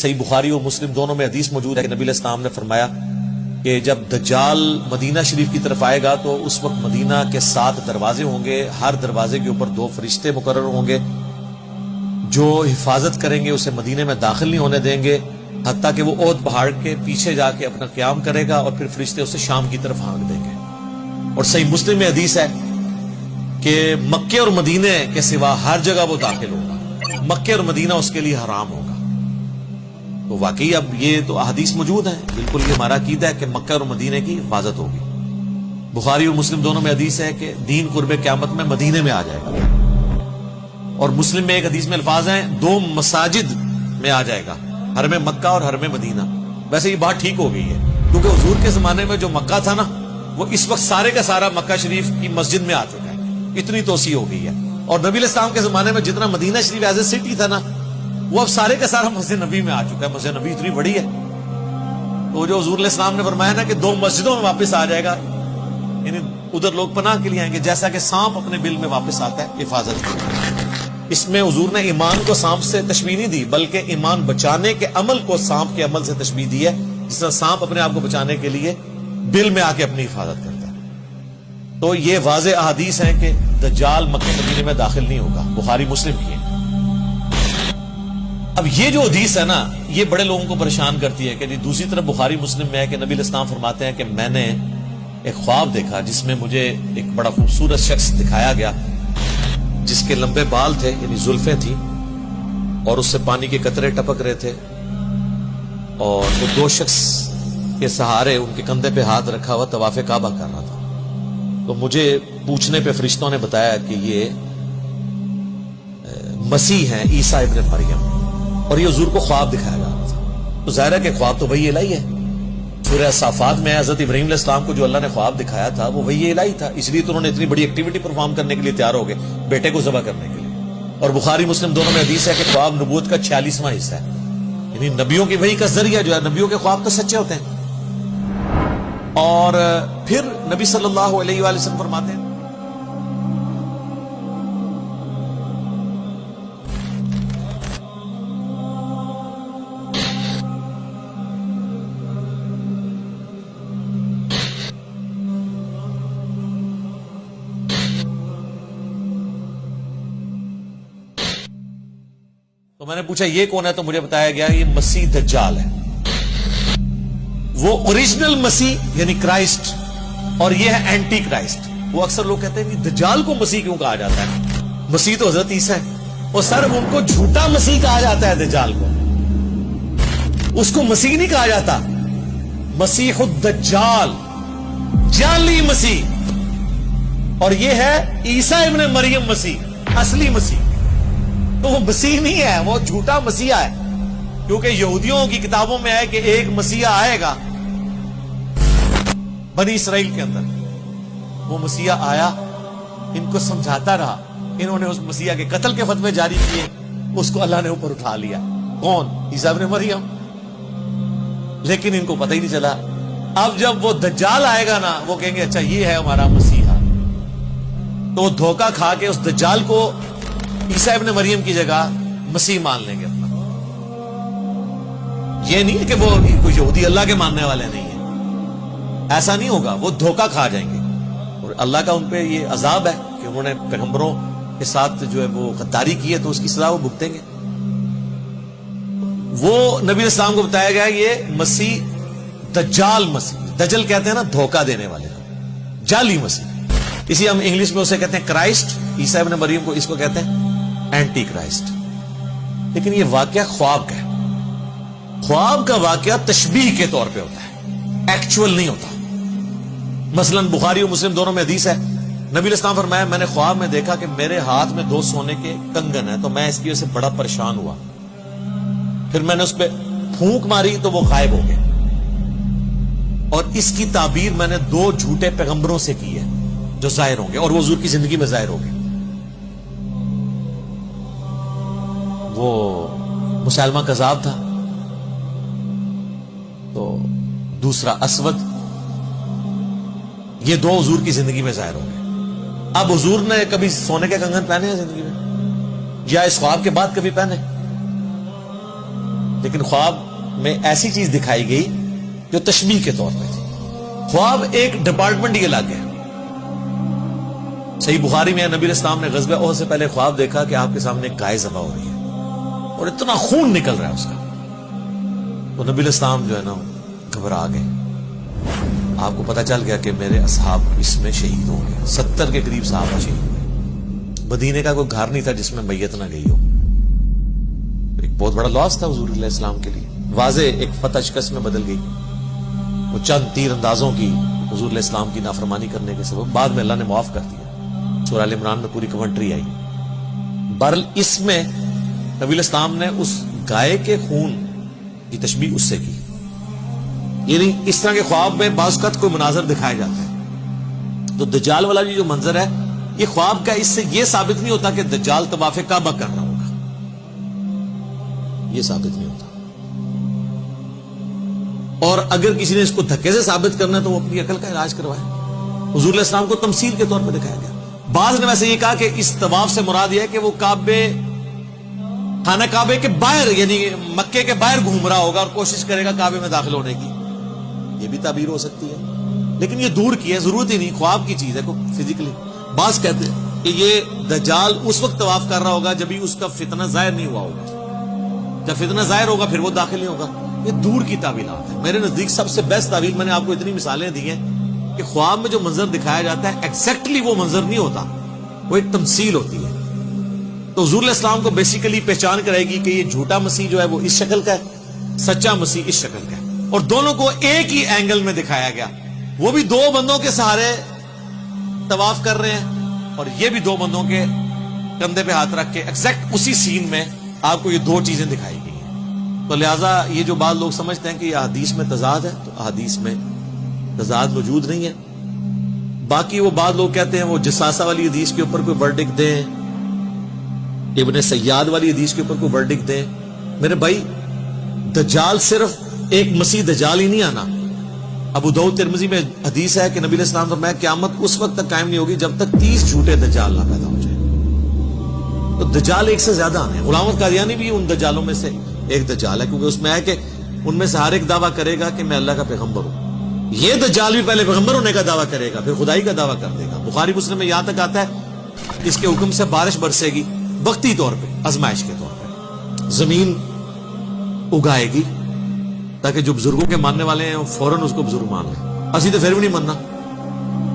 صحیح بخاری اور مسلم دونوں میں حدیث موجود ہے کہ نبی علیہ السلام نے فرمایا کہ جب دجال مدینہ شریف کی طرف آئے گا تو اس وقت مدینہ کے 7 دروازے ہوں گے، ہر دروازے کے اوپر 2 فرشتے مقرر ہوں گے جو حفاظت کریں گے، اسے مدینے میں داخل نہیں ہونے دیں گے حتیٰ کہ وہ احد پہاڑ کے پیچھے جا کے اپنا قیام کرے گا اور پھر فرشتے اسے شام کی طرف ہانک دیں گے۔ اور صحیح مسلم میں حدیث ہے کہ مکے اور مدینے کے سوا ہر جگہ وہ داخل ہوگا، مکے اور مدینہ اس کے لیے حرام ہوگا۔ تو واقعی اب یہ تو احادیث موجود ہیں، بالکل یہ ہمارا عقیدہ ہے کہ مکہ اور مدینے کی حفاظت ہوگی۔ بخاری اور مسلم دونوں میں حدیث ہے کہ دین قرب قیامت میں مدینے میں آ جائے گا، اور مسلم میں ایک حدیث میں الفاظ ہیں 2 مساجد میں آ جائے گا، حرم مکہ اور حرم مدینہ۔ ویسے یہ بات ٹھیک ہو گئی ہے کیونکہ حضور کے زمانے میں جو مکہ تھا نا، وہ اس وقت سارے کا سارا مکہ شریف کی مسجد میں آ چکا ہے، اتنی توسیع ہو گئی ہے۔ اور نبی علیہ السلام کے زمانے میں جتنا مدینہ شریف ایز اے سٹی تھا نا، وہ اب سارے کا سارا مسجد نبی میں آ چکا ہے۔ مسجد نبی اتنی بڑی ہے تو جو حضور علیہ السلام نے فرمایا نا کہ 2 مسجدوں میں واپس آ جائے گا، یعنی ادھر لوگ پناہ کے لیے آئیں گے جیسا کہ سانپ اپنے بل میں واپس آتا ہے حفاظت کے لیے۔ اس میں حضور نے ایمان کو سانپ سے تشبیہ نہیں دی، بلکہ ایمان بچانے کے عمل کو سانپ کے عمل سے تشبیہ دی ہے، جس طرح سانپ اپنے آپ کو بچانے کے لیے بل میں آ کے اپنی حفاظت کرتا ہے۔ تو یہ واضح احادیث ہیں کہ دجال مکہ مدینے میں داخل نہیں ہوگا، بخاری مسلم کی ہے۔ اب یہ جو حدیث ہے نا، یہ بڑے لوگوں کو پریشان کرتی ہے کہ دوسری طرف بخاری مسلم میں ہے کہ نبی علیہ السلام فرماتے ہیں کہ میں نے ایک خواب دیکھا جس میں مجھے ایک بڑا خوبصورت شخص دکھایا گیا جس کے لمبے بال تھے، یعنی زلفیں تھیں، اور اس سے پانی کے قطرے ٹپک رہے تھے، اور وہ 2 شخص کے سہارے ان کے کندھے پہ ہاتھ رکھا ہوا طواف کعبہ کر رہا تھا۔ تو مجھے پوچھنے پہ فرشتوں نے بتایا کہ یہ مسیح ہیں، عیسیٰ ابن مریم، اور یہ حضور کو خواب دکھایا جا رہا تھا۔ تو ظاہر ہے کہ خواب تو وہی الہی ہے۔ سورہ صافات میں حضرت ابراہیم علیہ السلام کو جو اللہ نے خواب دکھایا تھا وہ وہی الہی تھا، اس لیے تو انہوں نے اتنی بڑی ایکٹیویٹی پرفارم کرنے کے لیے تیار ہو گئے، بیٹے کو ذبح کرنے کے لیے۔ اور بخاری مسلم دونوں میں حدیث ہے کہ خواب نبوت کا 46واں حصہ ہے، یعنی نبیوں کی وحی کا ذریعہ جو ہے، نبیوں کے خواب تو سچے ہوتے ہیں۔ اور پھر نبی صلی اللہ علیہ وآلہ وسلم فرماتے ہیں تو میں نے پوچھا یہ کون ہے، تو مجھے بتایا گیا یہ مسیح دجال ہے، وہ اوریجنل مسیح یعنی کرائسٹ، اور یہ ہے اینٹی کرائسٹ۔ وہ اکثر لوگ کہتے ہیں کہ دجال کو مسیح کیوں کہا جاتا ہے؟ مسیح تو حضرت عیسیٰ ہے، اور سر ان کو جھوٹا مسیح کہا جاتا ہے، دجال کو اس کو مسیح نہیں کہا جاتا، مسیح الدجال، جعلی مسیح، اور یہ ہے عیسیٰ ابن مریم مسیح، اصلی مسیح۔ تو وہ مسیح نہیں ہے، وہ جھوٹا مسیح ہے، کیونکہ یہودیوں کی کتابوں میں ہے کہ ایک مسیح آئے گا بنی اسرائیل کے اندر۔ وہ مسیح آیا، ان کو سمجھاتا رہا، انہوں نے اس مسیح کے قتل کے فتوے جاری کیے، اس کو اللہ نے اوپر اٹھا لیا۔ کون؟ عیسیٰ ابن مریم۔ لیکن ان کو پتہ ہی نہیں چلا۔ اب جب وہ دجال آئے گا نا، وہ کہیں گے اچھا یہ ہے ہمارا مسیحا، تو وہ دھوکہ کھا کے اس دجال کو عیسیٰ ابن مریم کی جگہ مسیح مان لیں گے اپنا۔ یہ نہیں ہے کہ وہ کوئی یہودی اللہ کے ماننے والے نہیں ہیں، ایسا نہیں ہوگا، وہ دھوکہ کھا جائیں گے، اور اللہ کا ان پہ یہ عذاب ہے کہ انہوں نے پیغمبروں کے ساتھ جو ہے وہ غداری کی ہے، تو اس کی سزا وہ بھگتیں گے۔ وہ نبی علیہ السلام کو بتایا گیا یہ مسیح دجال مسیح، دجل کہتے ہیں نا دھوکہ دینے والے کو، جعلی مسیح، اسی ہم انگلش میں اسے کہتے ہیں کرائسٹ، عیسیٰ ابن مریم کو اس کو کہتے ہیں اینٹی کرائسٹ۔ لیکن یہ واقعہ خواب کا ہے، خواب کا واقعہ تشبیہ کے طور پہ ہوتا ہے، ایکچوئل نہیں ہوتا۔ مثلا بخاری اور مسلم دونوں میں حدیث ہے، نبی علیہ السلام فرمایا میں نے خواب میں دیکھا کہ میرے ہاتھ میں 2 سونے کے کنگن ہیں، تو میں اس کی وجہ سے بڑا پریشان ہوا، پھر میں نے اس پہ پھونک ماری تو وہ غائب ہو گئے، اور اس کی تعبیر میں نے 2 جھوٹے پیغمبروں سے کی ہے جو ظاہر ہوں گے، اور وہ حضور کی زندگی میں ظاہر ہوں گے۔ وہ مسلمہ کذاب تھا، تو دوسرا اسود، یہ 2 حضور کی زندگی میں ظاہر ہوں گے۔ اب حضور نے کبھی سونے کے کنگن پہنے ہیں زندگی میں، یا اس خواب کے بعد کبھی پہنے؟ لیکن خواب میں ایسی چیز دکھائی گئی جو تشبیہ کے طور پہ تھی. خواب ایک ڈپارٹمنٹ ہی الگ ہے. صحیح بخاری میں نبی علیہ السلام نے غزوہ احد سے پہلے خواب دیکھا کہ آپ کے سامنے ایک گائے ذبح ہو رہی ہے اور اتنا خون نکل رہا ہے اس کا. تو نبی علیہ السلام جو ہے نا گھبرا گئے. آپ کو پتا چل گیا کہ میرے اصحاب اس میں شہید ہو گئے. 70 کے قریب صحابہ شہید ہوئے. مدینے کا کوئی گھر نہیں تھا جس میں میت نہ گئی ہو. ایک بہت بڑا لاس تھا حضور علیہ السلام کے لیے. واضح ایک فتح شکست میں بدل گئی. وہ چند تیر اندازوں کی حضور علیہ السلام کی نافرمانی کرنے کے سبب بعد میں اللہ نے معاف کر دیا. سورہ ال عمران میں پوری کمنٹری آئی. بہرحال اس میں نبی علیہ السلام نے اس گائے کے خون کی تشبیہ اس سے کی. یعنی اس طرح کے خواب میں بعض اوقات کوئی مناظر دکھائے جاتے ہیں. تو دجال والا جو منظر ہے یہ خواب کا اس سے یہ ثابت نہیں ہوتا کہ دجال طواف کعبہ کر رہا ہوگا. یہ ثابت نہیں ہوتا. اور اگر کسی نے اس کو دھکے سے ثابت کرنا ہے تو وہ اپنی عقل کا علاج کروائے. حضور علیہ السلام کو تمثیل کے طور پہ دکھایا گیا. بعض نے ویسے یہ کہا کہ اس طواف سے مراد یہ ہے کہ وہ خانہ کعبے کے باہر یعنی مکے کے باہر گھوم رہا ہوگا اور کوشش کرے گا کعبے میں داخل ہونے کی. یہ بھی تعبیر ہو سکتی ہے لیکن یہ دور کی ہے, ضرورت ہی نہیں, خواب کی چیز ہے کوئی فزیکلی. بعض کہتے ہیں کہ یہ دجال اس وقت طواف کر رہا ہوگا جب ہی اس کا فتنہ ظاہر نہیں ہوا ہوگا. جب فتنہ ظاہر ہوگا پھر وہ داخل نہیں ہوگا. یہ دور کی تعبیرات ہیں. میرے نزدیک سب سے بیسٹ تعبیر, میں نے آپ کو اتنی مثالیں دی ہیں کہ خواب میں جو منظر دکھایا جاتا ہے ایگزیکٹلی وہ منظر نہیں ہوتا, وہ ایک تمثیل ہوتی ہے. تو حضور علیہ السلام کو بیسیکلی پہچان کرے گی کہ یہ جھوٹا مسیح جو ہے وہ اس شکل کا ہے, سچا مسیح اس شکل کا ہے. اور دونوں کو ایک ہی اینگل میں دکھایا گیا. وہ بھی 2 بندوں کے سہارے طواف کر رہے ہیں اور یہ بھی 2 بندوں کے کندھے پہ ہاتھ رکھ کے ایگزیکٹ اسی سین میں آپ کو یہ 2 چیزیں دکھائی گئی ہیں. تو لہٰذا یہ جو بعض لوگ سمجھتے ہیں کہ یہ احادیث میں تضاد ہے, تو احادیث میں تضاد موجود نہیں ہے. باقی وہ بعض لوگ کہتے ہیں وہ جساسہ والی حدیث کے اوپر کوئی ورڈکٹ دیں, ابن سیاد والی حدیث کے اوپر کوئی ورڈکٹ دیں. میرے بھائی دجال صرف ایک مسیح دجال ہی نہیں آنا. ابو داؤد ترمذی میں حدیث ہے کہ نبی علیہ السلام فرمایا قیامت اس وقت تک قائم نہیں ہوگی جب تک 30 جھوٹے دجال نہ پیدا ہو جائیں. تو دجال ایک سے زیادہ آنے ہیں. غلام احمد قادیانی بھی ان دجالوں میں سے ایک دجال ہے, کیونکہ اس میں ہے کہ ان میں سے ہر ایک دعویٰ کرے گا کہ میں اللہ کا پیغمبر ہوں. یہ دجال بھی پہلے پیغمبر ہونے کا دعویٰ کرے گا, پھر خدائی کا دعویٰ کر دے گا. بخاری مسلم میں یہاں تک آتا ہے اس کے حکم سے بارش برسے گی, وقتی طور پہ, آزمائش کے طور پہ. زمین اگائے گی تاکہ جو بزرگوں کے ماننے والے ہیں وہ فوراً اس کو بزرگ مان لیں. اسی تو پھر بھی نہیں ماننا,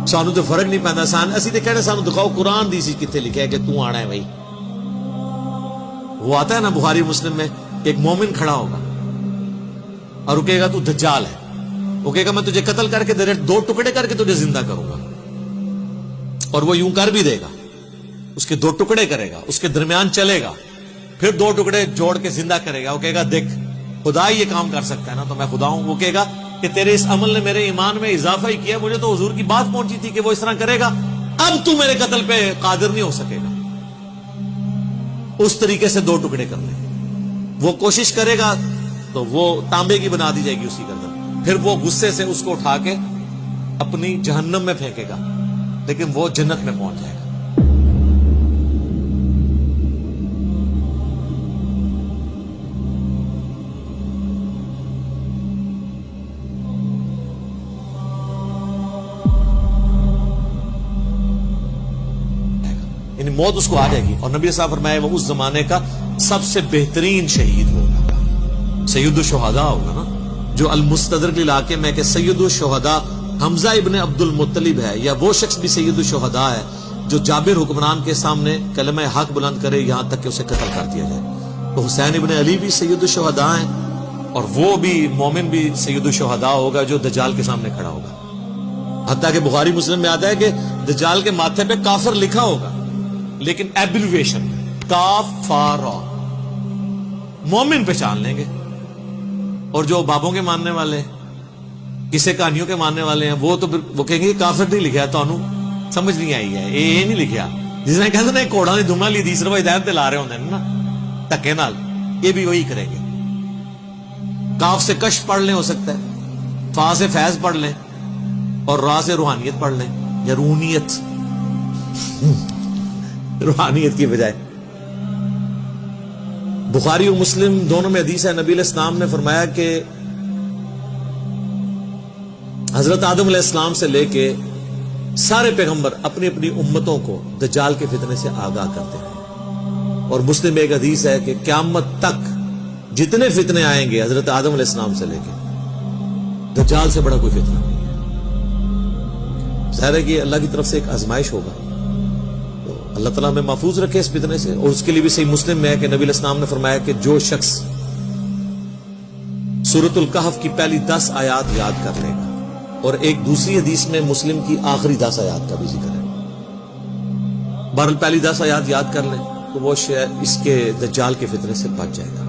سانو تو فرق نہیں پہنتا. اسی تو کہنے سانو دکھاؤ قرآن دی سی کتنے لکھا ہے کہ تو آنا ہے بھائی. وہ آتا ہے نا بخاری مسلم میں, ایک مومن کھڑا ہوگا اور وہ کہے گا تو دجال ہے. وہ کہے گا میں تجھے قتل کر کے 2 ٹکڑے کر کے تجھے زندہ کروں گا. اور وہ یوں کر بھی دے گا, اس کے 2 ٹکڑے کرے گا, اس کے درمیان چلے گا, پھر 2 ٹکڑے جوڑ کے زندہ کرے گا. وہ کہے گا دیکھ خدا ہی یہ کام کر سکتا ہے نا, تو میں خدا ہوں. وہ کہے گا کہ تیرے اس عمل نے میرے ایمان میں اضافہ ہی کیا, مجھے تو حضور کی بات پہنچی تھی کہ وہ اس طرح کرے گا, اب تو میرے قتل پہ قادر نہیں ہو سکے گا. اس طریقے سے 2 ٹکڑے کر لیں. وہ کوشش کرے گا تو وہ تانبے کی بنا دی جائے گی اسی گردن, پھر وہ غصے سے اس کو اٹھا کے اپنی جہنم میں پھینکے گا, لیکن وہ جنت میں پہنچ جائے گا. یعنی موت اس کو آ جائے گی. اور نبی صاحب فرمایا وہ اس زمانے کا سب سے بہترین شہید ہوگا, سید الشہداء ہوگا نا. جو المستدرک علاقے میں کہ سید الشہداء حمزہ ابن عبد المطلب ہے, یا وہ شخص بھی سید الشہداء ہے جو جابر حکمران کے سامنے کلمہ حق بلند کرے یہاں تک کہ اسے قتل کر دیا جائے. تو حسین ابن علی بھی سید الشہداء ہیں, اور وہ بھی مومن بھی سید الشہداء ہوگا جو دجال کے سامنے کھڑا ہوگا. حتیٰ کہ بخاری مسلم میں آتا ہے کہ دجال کے ماتھے پہ کافر لکھا ہوگا, لیکن ایبریویشن کافارا, مومن پہچان لیں گے. اور جو بابوں کے ماننے والے, کسے کہانیوں کے ماننے والے ہیں, وہ تو وہ کہیں گے کافر نہیں لکھا, تو انہوں سمجھ نہیں آئی ہے, یہ نہیں لکھا. جس نے کہتے ہیں کوڑا نے دھما لی دی, صرف ہدایت لا رہے ہوتے ہیں نا تکے نال, یہ بھی وہی کریں گے. کاف سے کش پڑھ لیں, ہو سکتا ہے فا سے فیض پڑھ لیں, اور را سے روحانیت پڑھ لیں, یا روحانیت روحانیت کی بجائے. بخاری اور مسلم دونوں میں حدیث ہے، نبی علیہ السلام نے فرمایا کہ حضرت آدم علیہ السلام سے لے کے سارے پیغمبر اپنی اپنی امتوں کو دجال کے فتنے سے آگاہ کرتے ہیں. اور مسلم میں ایک حدیث ہے کہ قیامت تک جتنے فتنے آئیں گے حضرت آدم علیہ السلام سے لے کے دجال سے بڑا کوئی فتنہ نہیں ہے. ظاہر ہے کہ اللہ کی طرف سے ایک آزمائش ہوگا، تو اللہ تعالیٰ میں محفوظ رکھے اس فتنے سے. اور اس کے لیے بھی صحیح مسلم میں ہے کہ نبی علیہ السلام نے فرمایا کہ جو شخص سورۃ الکہف کی پہلی 10 آیات یاد کر لے گا، اور ایک دوسری حدیث میں مسلم کی آخری 10 آیات کا بھی ذکر ہے، بہرحال پہلی 10 آیات یاد کر لیں تو وہ اس کے دجال کے فتنے سے بچ جائے گا.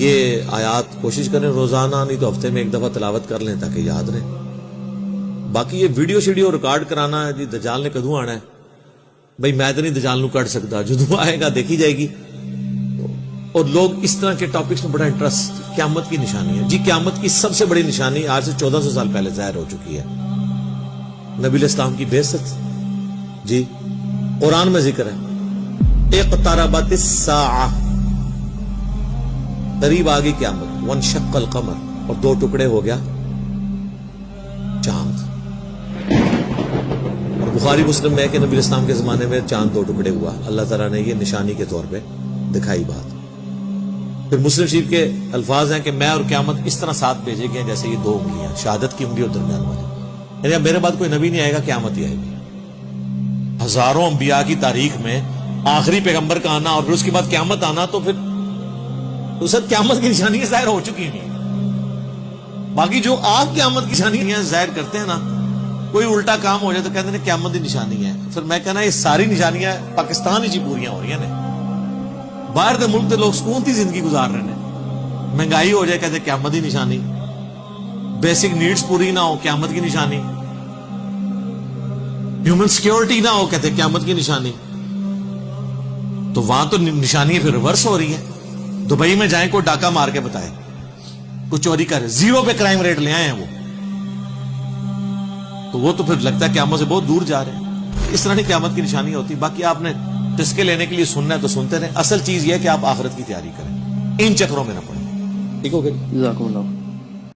یہ آیات کوشش کریں روزانہ، نہیں تو ہفتے میں ایک دفعہ تلاوت کر لیں تاکہ یاد رہے. باقی یہ ویڈیو شیڈیو ریکارڈ کرانا ہے جی دجال نے کدوں آنا ہے، بھائی میں تو نہیں دجال نو کٹ سکتا، جدوں آئے گا دیکھی جائے گی. اور لوگ اس طرح کے ٹاپکس میں بڑا انٹرسٹ، قیامت کی نشانی ہے جی. قیامت کی سب سے بڑی نشانی آج سے 1400 سال پہلے ظاہر ہو چکی ہے، نبی علیہ السلام کی بعثت جی. قرآن میں ذکر ہے اقتربت الساعہ، قریب آ گئی قیامت. وانشق القمر، اور 2 ٹکڑے ہو گیا چاند. اور بخاری مسلم میں ہے کہ نبی علیہ السلام کے زمانے میں چاند 2 ٹکڑے ہوا. اللہ تعالیٰ نے یہ نشانی کے طور پہ دکھائی بات. پھر مسلم شریف کے الفاظ ہیں کہ میں اور قیامت اس طرح ساتھ بھیجے گئے جیسے یہ 2 انگلیاں، شہادت کی انگلی اور درمیان والی. یعنی اب میرے بعد کوئی نبی نہیں آئے گا، قیامت ہی آئے گی. ہزاروں انبیاء کی تاریخ میں آخری پیغمبر کا آنا اور اس کے بعد قیامت آنا، تو پھر تو سر قیامت کی نشانی ظاہر ہو چکی نہیں. باقی جو آپ قیامت کی نشانیاں ظاہر کرتے ہیں نا، کوئی الٹا کام ہو جائے تو کہتے ہیں قیامت کی نشانی ہے. پھر میں کہنا یہ ساری نشانیاں پاکستان ہی پوریاں ہو رہی ہیں. باہر کے ملک کے لوگ سکون کی زندگی گزار رہے ہیں، مہنگائی ہو جائے کہتے قیامت کی نشانی، بیسک نیڈز پوری نہ ہو قیامت کی نشانی، ہیومن سیکیورٹی نہ ہو کہتے قیامت کی نشانی. تو وہاں تو نشانی پھر ریورس ہو رہی ہے. دبئی میں جائیں کوئی ڈاکہ مار کے بتائے، کوئی چوری کرے، 0 پہ کرائم ریٹ لے آئے ہیں وہ تو پھر لگتا ہے قیامت سے بہت دور جا رہے ہیں. اس طرح نہیں قیامت کی نشانی ہوتی. باقی آپ نے ٹسکے لینے کے لیے سننا ہے تو سنتے رہیں. اصل چیز یہ ہے کہ آپ آخرت کی تیاری کریں، ان چکروں میں نہ پڑیں. ٹھیک ہو گیا؟ جزاکم اللہ.